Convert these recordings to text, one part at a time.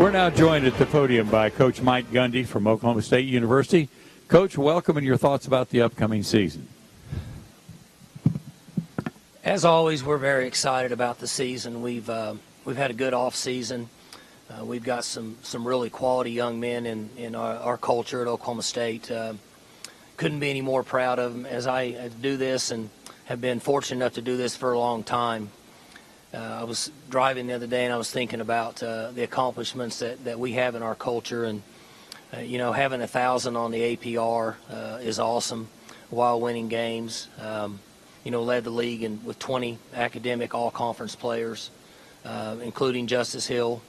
We're now joined at the podium by Coach Mike Gundy from Oklahoma State University. Coach, welcome, and your thoughts about the upcoming season. As always, we're very excited about the season. We've had a good off season. We've got some really quality young men in our culture at Oklahoma State. Couldn't be any more proud of them as I do this and have been fortunate enough to do this for a long time. I was driving the other day and I was thinking about the accomplishments that we have in our culture, and having 1,000 on the APR is awesome while winning games. Led the league with 20 academic all-conference players, including Justice Hill.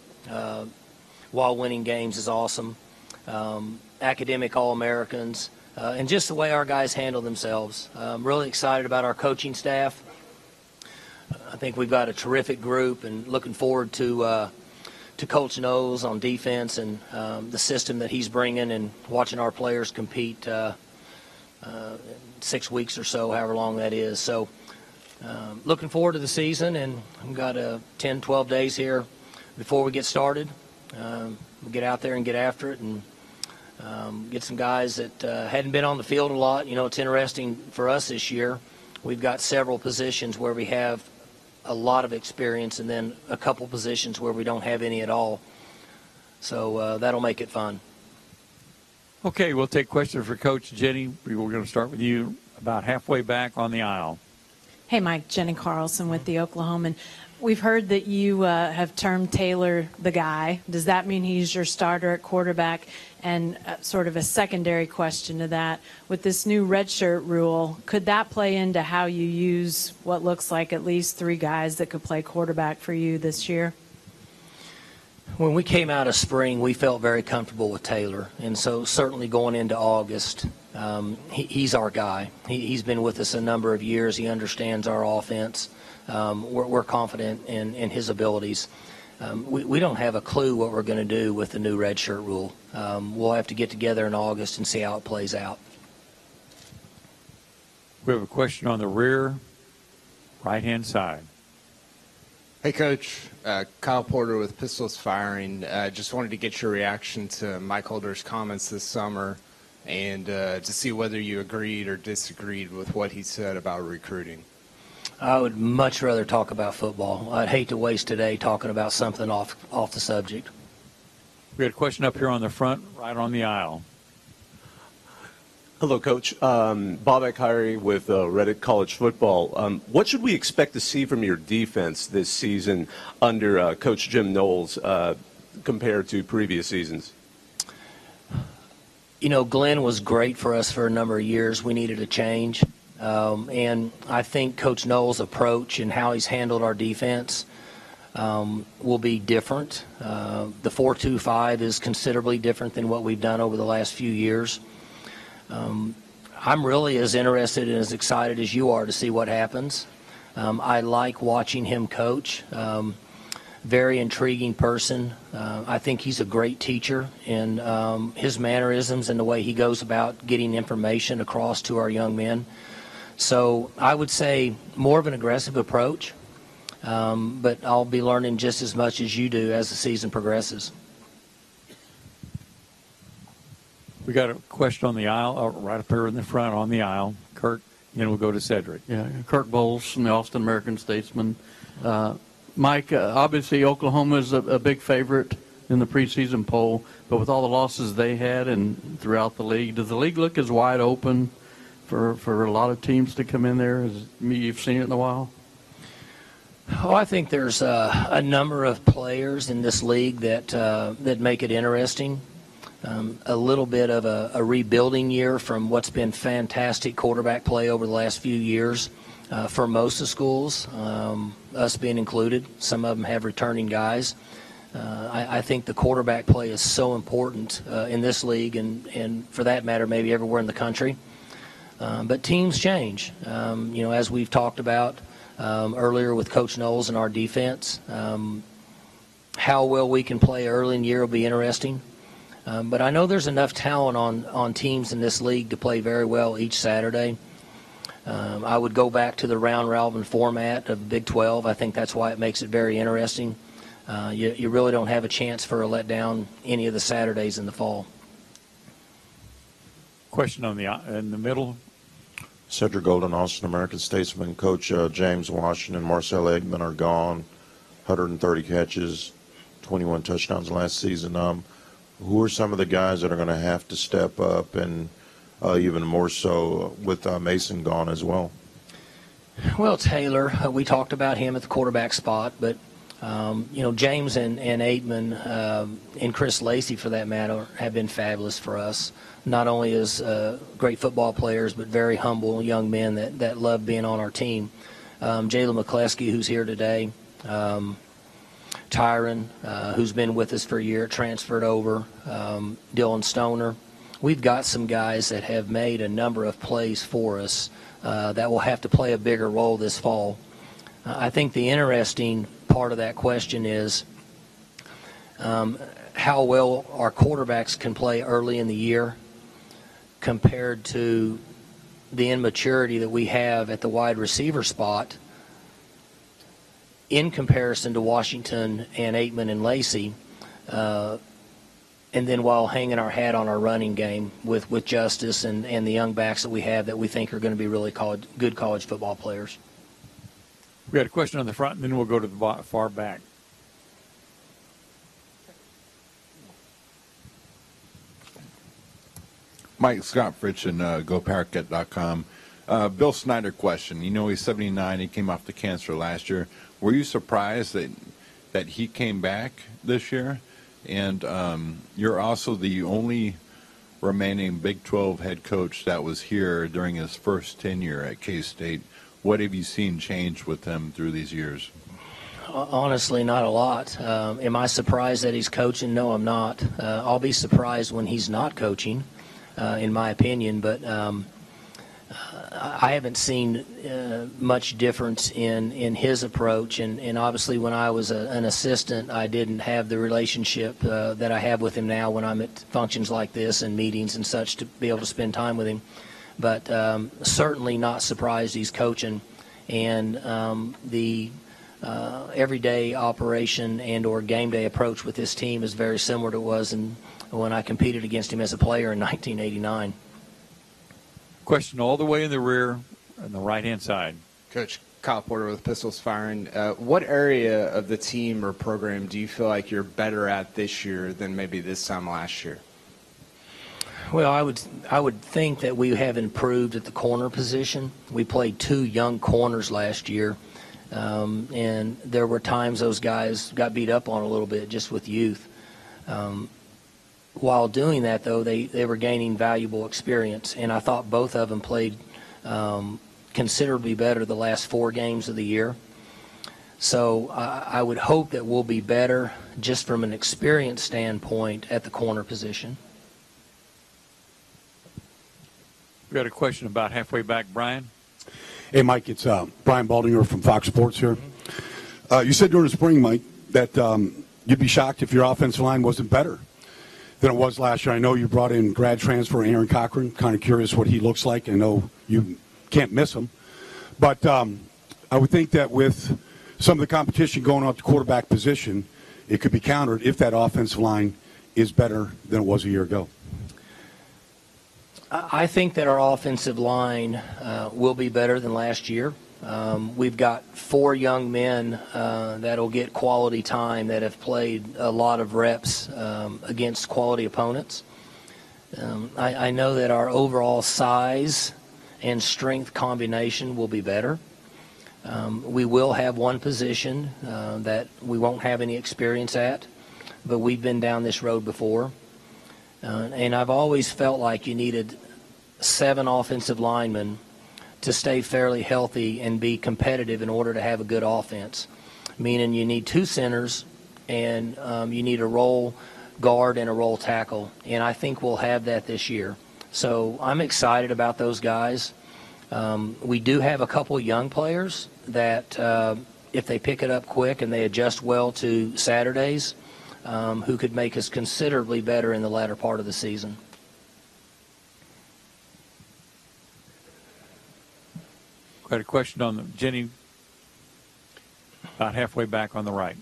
While winning games is awesome. Academic All-Americans, and just the way our guys handle themselves. I'm really excited about our coaching staff. I think we've got a terrific group, and looking forward to Coach Knowles on defense and the system that he's bringing, and watching our players compete 6 weeks or so, however long that is. So looking forward to the season, and we've got 10, 12 days here before we get started. We'll get out there and get after it, and get some guys that hadn't been on the field a lot. It's interesting for us this year. We've got several positions where we have a lot of experience, and then a couple positions where we don't have any at all. So that'll make it fun. Okay, we'll take questions for Coach Jenny. We're going to start with you about halfway back on the aisle. Hey, Mike, Jenny Carlson with the Oklahoman. We've heard that you have termed Taylor the guy. Does that mean he's your starter at quarterback? And sort of a secondary question to that, with this new redshirt rule, could that play into how you use what looks like at least 3 guys that could play quarterback for you this year? When we came out of spring, we felt very comfortable with Taylor. And so certainly going into August, he's our guy. He's been with us a number of years. He understands our offense. We're confident in his abilities. We don't have a clue what we're going to do with the new redshirt rule. We'll have to get together in August and see how it plays out. We have a question on the rear right-hand side. Hey, Coach. Kyle Porter with Pistols Firing. Just wanted to get your reaction to Mike Holder's comments this summer, and to see whether you agreed or disagreed with what he said about recruiting. I would much rather talk about football. I'd hate to waste today talking about something off the subject. We had a question up here on the front, right on the aisle. Hello, Coach. Bob Ekhiri with Reddit College Football. What should we expect to see from your defense this season under Coach Jim Knowles compared to previous seasons? Glenn was great for us for a number of years. We needed a change. And I think Coach Knowles' approach and how he's handled our defense will be different. The 4-2-5 is considerably different than what we've done over the last few years. I'm really as interested and as excited as you are to see what happens. I like watching him coach. Very intriguing person. I think he's a great teacher in his mannerisms and the way he goes about getting information across to our young men. So I would say more of an aggressive approach, but I'll be learning just as much as you do as the season progresses. We got a question on the aisle, right up here in the front on the aisle. Kirk, then we'll go to Cedric. Yeah, Kirk Bowles from the Austin American-Statesman. Mike, obviously Oklahoma is a big favorite in the preseason poll, but with all the losses they had and throughout the league, does the league look as wide open for a lot of teams to come in there as you've seen it in a while? Oh, I think there's a number of players in this league that make it interesting. A little bit of a rebuilding year from what's been fantastic quarterback play over the last few years for most of schools, us being included. Some of them have returning guys. I think the quarterback play is so important in this league and for that matter maybe everywhere in the country. But teams change. As we've talked about earlier with Coach Knowles and our defense, how well we can play early in the year will be interesting. But I know there's enough talent on teams in this league to play very well each Saturday. I would go back to the round-robin format of Big 12. I think that's why it makes it very interesting. you really don't have a chance for a letdown any of the Saturdays in the fall. Question in the middle. Cedric Golden, Austin American Statesman. Coach James Washington, Marcel Eggman are gone. 130 catches, 21 touchdowns last season. Who are some of the guys that are going to have to step up, and even more so with Mason gone as well? Well, Taylor, we talked about him at the quarterback spot, but James and Aitman and Chris Lacey, for that matter, have been fabulous for us. Not only as great football players, but very humble young men that love being on our team. Jalen McCleskey, who's here today, Tyron, who's been with us for a year, transferred over, Dylan Stoner. We've got some guys that have made a number of plays for us that will have to play a bigger role this fall. I think the interesting part of that question is how well our quarterbacks can play early in the year compared to the immaturity that we have at the wide receiver spot in comparison to Washington and Aitman and Lacey, and then while hanging our hat on our running game with Justice and the young backs that we have that we think are going to be really good college football players. We had a question on the front, and then we'll go to the far back. Mike Scott Fritch and GoParakeet.com. Bill Snyder question. He's 79. He came off the cancer last year. Were you surprised that he came back this year? And you're also the only remaining Big 12 head coach that was here during his first tenure at K-State. What have you seen change with him through these years? Honestly, not a lot. Am I surprised that he's coaching? No, I'm not. I'll be surprised when he's not coaching, in my opinion. But I haven't seen much difference in his approach. And obviously, when I was an assistant, I didn't have the relationship that I have with him now when I'm at functions like this and meetings and such to be able to spend time with him. But certainly not surprised he's coaching. And the everyday operation and or game day approach with this team is very similar to what it was when I competed against him as a player in 1989. Question all the way in the rear on the right-hand side. Coach Kyle Porter with Pistols Firing. What area of the team or program do you feel like you're better at this year than maybe this time last year? Well, I would think that we have improved at the corner position. We played 2 young corners last year, and there were times those guys got beat up on a little bit just with youth. While doing that, though, they were gaining valuable experience, and I thought both of them played considerably better the last 4 games of the year. So I would hope that we'll be better just from an experience standpoint at the corner position. We got a question about halfway back, Brian. Hey, Mike, it's Brian Baldinger from Fox Sports here. You said during the spring, Mike, that you'd be shocked if your offensive line wasn't better than it was last year. I know you brought in grad transfer Aaron Cochran. Kind of curious what he looks like. I know you can't miss him. But I would think that with some of the competition going up the quarterback position, it could be countered if that offensive line is better than it was a year ago. I think that our offensive line will be better than last year. We've got 4 young men that'll get quality time that have played a lot of reps against quality opponents. I know that our overall size and strength combination will be better. We will have one position that we won't have any experience at, but we've been down this road before. And I've always felt like you needed 7 offensive linemen to stay fairly healthy and be competitive in order to have a good offense, meaning you need 2 centers and you need a roll guard and a roll tackle, and I think we'll have that this year. So I'm excited about those guys. We do have a couple young players that if they pick it up quick and they adjust well to Saturdays, who could make us considerably better in the latter part of the season. Got a question on Jenny, about halfway back on the right.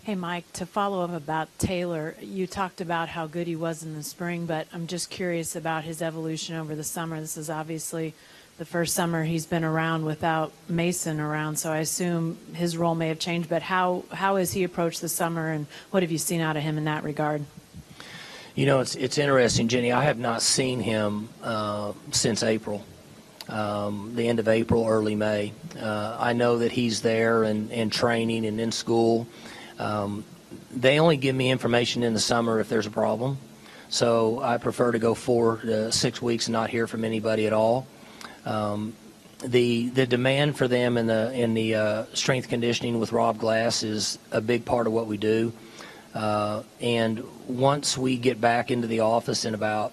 Hey, Mike, to follow up about Taylor, you talked about how good he was in the spring, but I'm just curious about his evolution over the summer. This is obviously the first summer he's been around without Mason around, so I assume his role may have changed. But how has he approached the summer, and what have you seen out of him in that regard? You know, it's interesting, Jenny. I have not seen him since April, the end of April, early May. I know that he's there and training and in school. They only give me information in the summer if there's a problem. So I prefer to go 4 to 6 weeks and not hear from anybody at all. The demand for them in the strength conditioning with Rob Glass is a big part of what we do. And once we get back into the office in about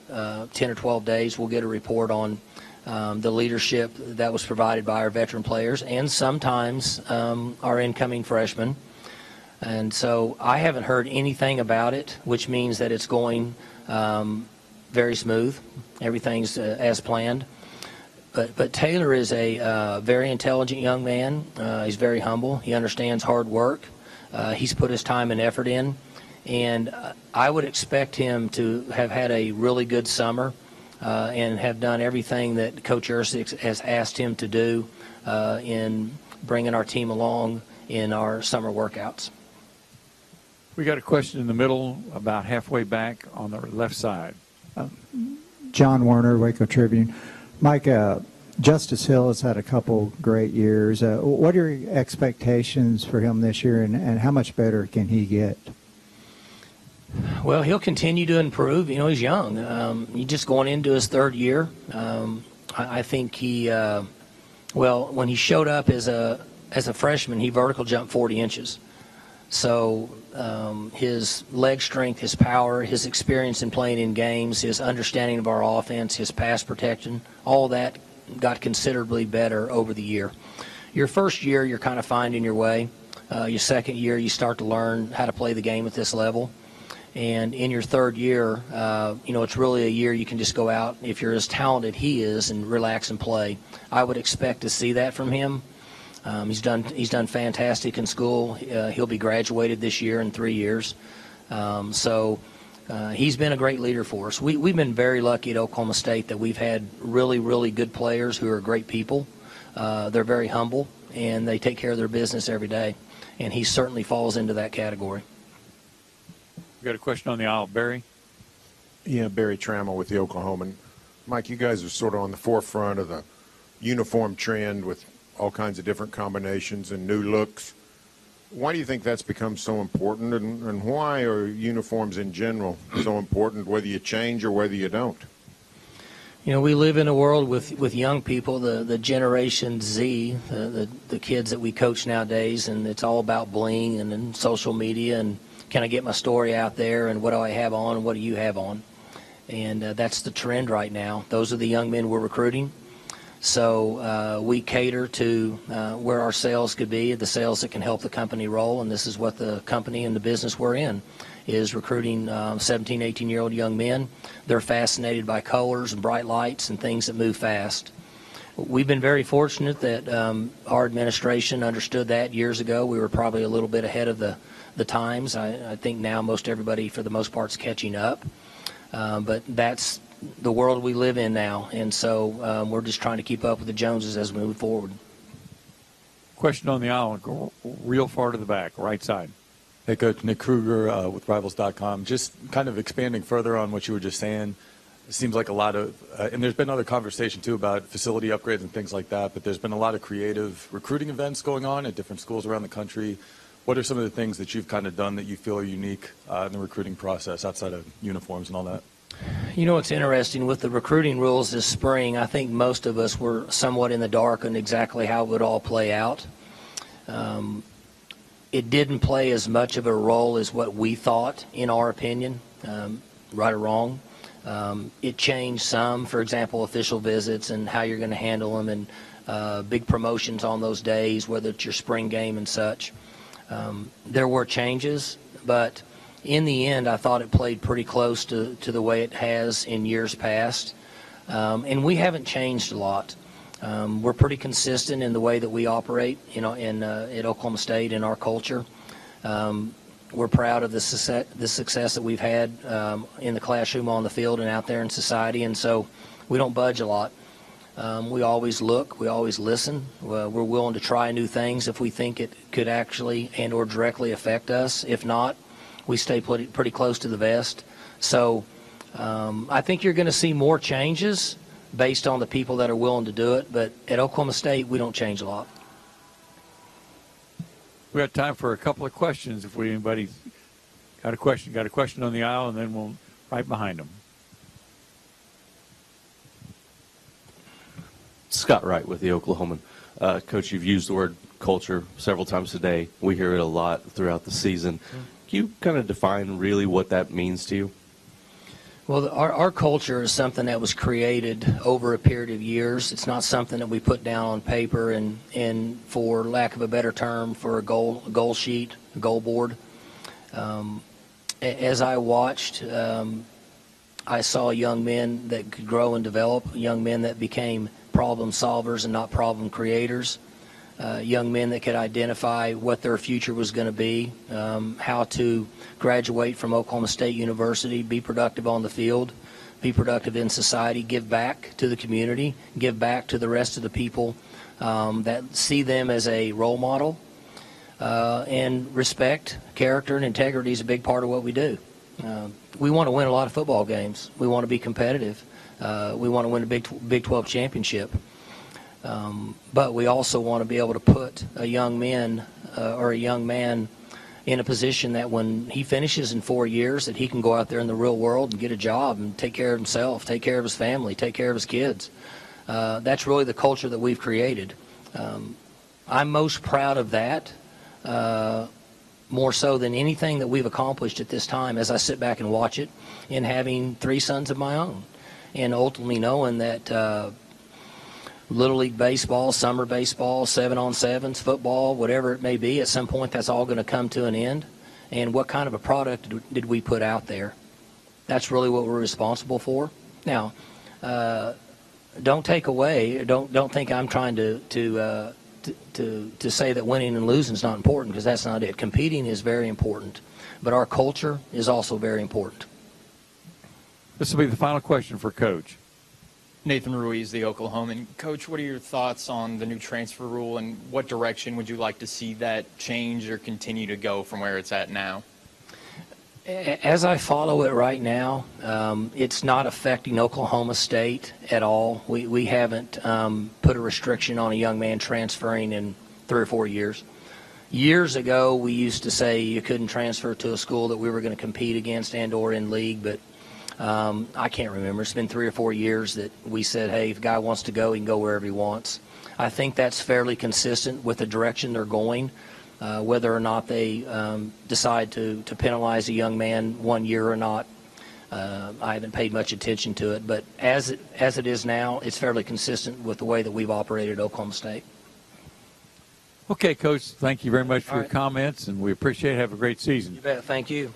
10 or 12 days, we'll get a report on the leadership that was provided by our veteran players and sometimes our incoming freshmen. And so I haven't heard anything about it, which means that it's going very smooth. Everything's as planned. But Taylor is a very intelligent young man. He's very humble. He understands hard work. He's put his time and effort in. And I would expect him to have had a really good summer and have done everything that Coach Ercik has asked him to do in bringing our team along in our summer workouts. We got a question in the middle, about halfway back on the left side. John Warner, Waco Tribune. Mike, Justice Hill has had a couple great years. What are your expectations for him this year, and how much better can he get? Well, he'll continue to improve. You know, he's young. He's just going into his third year. I think when he showed up as a freshman, he vertical jumped 40 inches. So his leg strength, his power, his experience in playing in games, his understanding of our offense, his pass protection, all that got considerably better over the year. Your first year, you're kind of finding your way. Your second year, you start to learn how to play the game at this level. And in your third year, it's really a year you can just go out, if you're as talented he is, and relax and play. I would expect to see that from him. He's done fantastic in school. He'll be graduated this year in 3 years. So he's been a great leader for us. We've been very lucky at Oklahoma State that we've had really, really good players who are great people. They're very humble, and they take care of their business every day. And he certainly falls into that category. We got a question on the aisle. Barry? Yeah, Barry Trammell with the Oklahoman. Mike, you guys are sort of on the forefront of the uniform trend with all kinds of different combinations and new looks. Why do you think that's become so important, and why are uniforms in general so important, whether you change or whether you don't? You know, we live in a world with young people, the Generation Z, the kids that we coach nowadays, and it's all about bling and then social media and can I get my story out there, and what do I have on, and what do you have on? And that's the trend right now. Those are the young men we're recruiting. So we cater to where our sales could be, the sales that can help the company roll, and this is what the company and the business we're in is, recruiting 17, 18-year-old young men. They're fascinated by colors and bright lights and things that move fast. We've been very fortunate that our administration understood that years ago. We were probably a little bit ahead of the times. I think now most everybody, for the most part, is catching up. But that's the world we live in now, and so we're just trying to keep up with the Joneses as we move forward. Question on the aisle. Go real far to the back, right side. Hey, Coach. Nick Kruger with Rivals.com. Just kind of expanding further on what you were just saying. It seems like a lot of, and there's been other conversation too about facility upgrades and things like that, but there's been a lot of creative recruiting events going on at different schools around the country. What are some of the things that you've kind of done that you feel are unique in the recruiting process outside of uniforms and all that? You know, what's interesting with the recruiting rules this spring, I think most of us were somewhat in the dark on exactly how it would all play out. It didn't play as much of a role as what we thought, in our opinion, right or wrong. It changed some, for example, official visits and how you're going to handle them, and big promotions on those days, whether it's your spring game and such. There were changes, but in the end, I thought it played pretty close to the way it has in years past. And we haven't changed a lot. We're pretty consistent in the way that we operate, at Oklahoma State in our culture. We're proud of the success that we've had in the classroom, on the field, and out there in society, and so we don't budge a lot. We always look, we always listen. We're willing to try new things if we think it could actually and or directly affect us. If not, we stay pretty close to the vest. So I think you're going to see more changes based on the people that are willing to do it, but at Oklahoma State, we don't change a lot. We got time for a couple of questions. If anybody got a question on the aisle, and then we'll right behind them. Scott Wright with the Oklahoman. Coach, you've used the word culture several times today. We hear it a lot throughout the season. Can you kind of define really what that means to you? Well, our culture is something that was created over a period of years. It's not something that we put down on paper and for lack of a better term, for a goal sheet, a goal board. As I watched, I saw young men that could grow and develop, young men that became problem solvers and not problem creators, young men that could identify what their future was going to be, how to graduate from Oklahoma State University, be productive on the field, be productive in society, give back to the community, give back to the rest of the people that see them as a role model. And respect, character, and integrity is a big part of what we do. We want to win a lot of football games. We want to be competitive. We want to win a Big 12 championship. But we also want to be able to put a young man in a position that when he finishes in 4 years, that he can go out there in the real world and get a job and take care of himself, take care of his family, take care of his kids. That's really the culture that we've created. I'm most proud of that, more so than anything that we've accomplished at this time as I sit back and watch it, in having 3 sons of my own, and ultimately knowing that Little League baseball, summer baseball, 7-on-7s, football, whatever it may be, at some point that's all going to come to an end. And what kind of a product did we put out there? That's really what we're responsible for. Now, don't take away, don't think I'm trying to say that winning and losing is not important, because that's not it. Competing is very important, but our culture is also very important. This will be the final question for Coach. Nathan Ruiz, the Oklahoman. Coach, what are your thoughts on the new transfer rule, and what direction would you like to see that change or continue to go from where it's at now? As I follow it right now, it's not affecting Oklahoma State at all. We haven't put a restriction on a young man transferring in 3 or 4 years. Years ago, we used to say you couldn't transfer to a school that we were going to compete against and or in league, but I can't remember. It's been 3 or 4 years that we said, hey, if a guy wants to go, he can go wherever he wants. I think that's fairly consistent with the direction they're going. Whether or not they decide to penalize a young man 1 year or not, I haven't paid much attention to it. But as it is now, it's fairly consistent with the way that we've operated at Oklahoma State. Okay, Coach, thank you very much for your comments, and we appreciate it. Have a great season. You bet. Thank you.